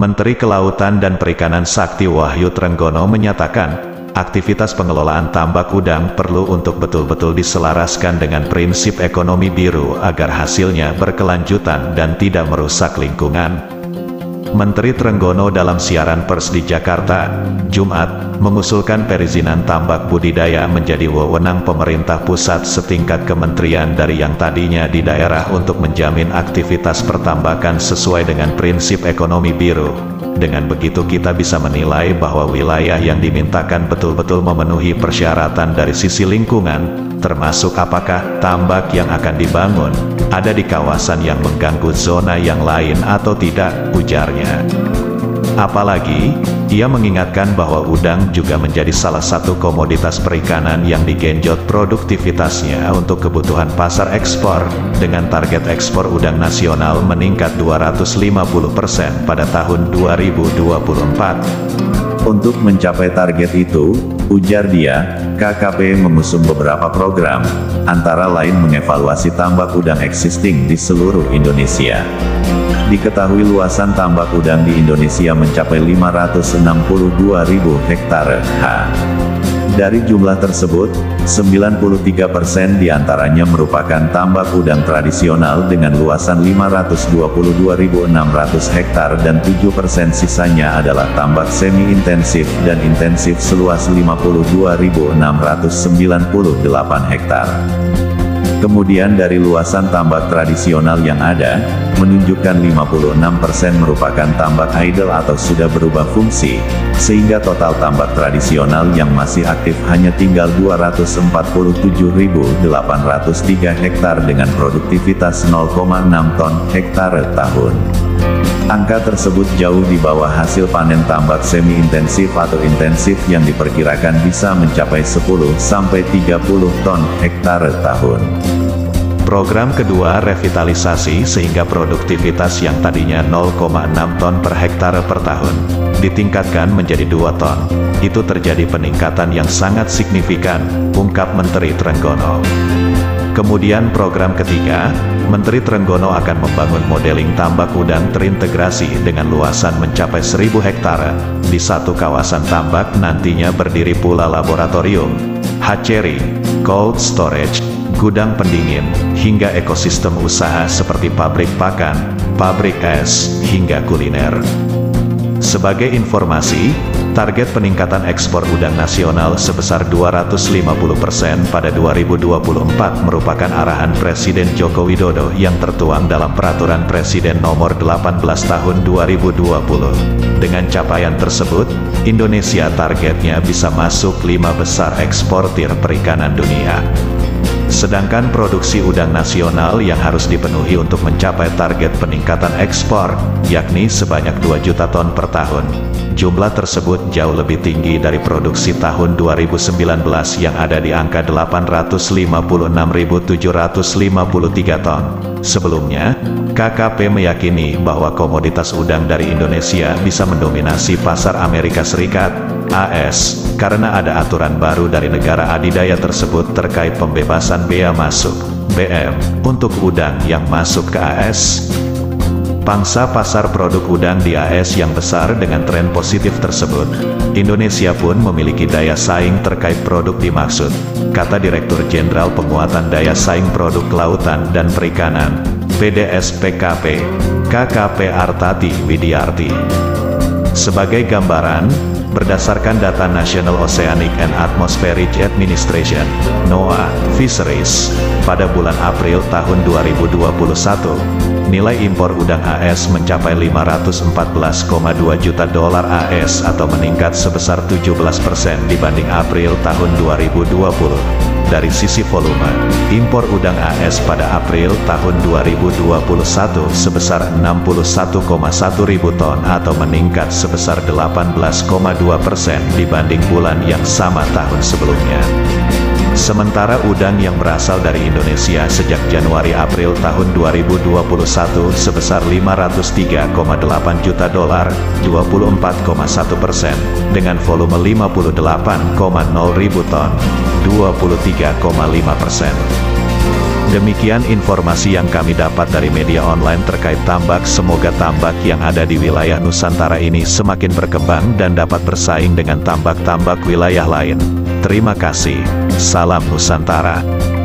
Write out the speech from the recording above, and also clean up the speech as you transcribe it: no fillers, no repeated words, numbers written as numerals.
Menteri Kelautan dan Perikanan Sakti Wahyu Trenggono menyatakan, aktivitas pengelolaan tambak udang perlu untuk betul-betul diselaraskan dengan prinsip ekonomi biru agar hasilnya berkelanjutan dan tidak merusak lingkungan. Menteri Trenggono dalam siaran pers di Jakarta, Jumat, mengusulkan perizinan tambak budidaya menjadi wewenang pemerintah pusat setingkat kementerian dari yang tadinya di daerah untuk menjamin aktivitas pertambakan sesuai dengan prinsip ekonomi biru. Dengan begitu kita bisa menilai bahwa wilayah yang dimintakan betul-betul memenuhi persyaratan dari sisi lingkungan, termasuk apakah tambak yang akan dibangun ada di kawasan yang mengganggu zona yang lain atau tidak, ujarnya. Apalagi, ia mengingatkan bahwa udang juga menjadi salah satu komoditas perikanan yang digenjot produktivitasnya untuk kebutuhan pasar ekspor, dengan target ekspor udang nasional meningkat 250% pada tahun 2024. Untuk mencapai target itu, ujar dia, KKP mengusung beberapa program, antara lain mengevaluasi tambak udang existing di seluruh Indonesia. Diketahui luasan tambak udang di Indonesia mencapai 562.000 hektare. Dari jumlah tersebut, 93% diantaranya merupakan tambak udang tradisional dengan luasan 522.600 hektar dan 7% sisanya adalah tambak semi-intensif dan intensif seluas 52.698 hektar. Kemudian dari luasan tambak tradisional yang ada, menunjukkan 56% merupakan tambak idle atau sudah berubah fungsi, sehingga total tambak tradisional yang masih aktif hanya tinggal 247.803 hektar dengan produktivitas 0,6 ton hektare tahun. Angka tersebut jauh di bawah hasil panen tambak semi-intensif atau intensif yang diperkirakan bisa mencapai 10-30 ton hektare tahun. Program kedua revitalisasi sehingga produktivitas yang tadinya 0,6 ton per hektare per tahun, ditingkatkan menjadi 2 ton. Itu terjadi peningkatan yang sangat signifikan, ungkap Menteri Trenggono. Kemudian program ketiga, Menteri Trenggono akan membangun modeling tambak udang terintegrasi dengan luasan mencapai 1.000 hektare. Di satu kawasan tambak nantinya berdiri pula laboratorium, hatchery, cold storage, gudang pendingin, hingga ekosistem usaha seperti pabrik pakan, pabrik es, hingga kuliner. Sebagai informasi, target peningkatan ekspor udang nasional sebesar 250% pada 2024 merupakan arahan Presiden Joko Widodo yang tertuang dalam Peraturan Presiden Nomor 18 Tahun 2020. Dengan capaian tersebut, Indonesia targetnya bisa masuk 5 besar eksportir perikanan dunia. Sedangkan produksi udang nasional yang harus dipenuhi untuk mencapai target peningkatan ekspor, yakni sebanyak 2 juta ton per tahun. Jumlah tersebut jauh lebih tinggi dari produksi tahun 2019 yang ada di angka 856.753 ton. Sebelumnya, KKP meyakini bahwa komoditas udang dari Indonesia bisa mendominasi pasar Amerika Serikat, AS, karena ada aturan baru dari negara adidaya tersebut terkait pembebasan bea masuk, BM, untuk udang yang masuk ke AS. Pangsa pasar produk udang di AS yang besar dengan tren positif tersebut, Indonesia pun memiliki daya saing terkait produk dimaksud, kata Direktur Jenderal Penguatan Daya Saing Produk Kelautan dan Perikanan, PDSPKP, KKP Artati Widiarti. Sebagai gambaran, berdasarkan data National Oceanic and Atmospheric Administration, NOAA, Fisheries, pada bulan April tahun 2021, nilai impor udang AS mencapai 514,2 juta dolar AS atau meningkat sebesar 17% dibanding April tahun 2020. Dari sisi volume, impor udang AS pada April tahun 2021 sebesar 61,1 ribu ton atau meningkat sebesar 18,2% dibanding bulan yang sama tahun sebelumnya. Sementara udang yang berasal dari Indonesia sejak Januari-April tahun 2021 sebesar 503,8 juta dolar, 24,1%, dengan volume 58,0 ribu ton, 23,5%. Demikian informasi yang kami dapat dari media online terkait tambak. Semoga tambak yang ada di wilayah Nusantara ini semakin berkembang dan dapat bersaing dengan tambak-tambak wilayah lain. Terima kasih. Salam Nusantara.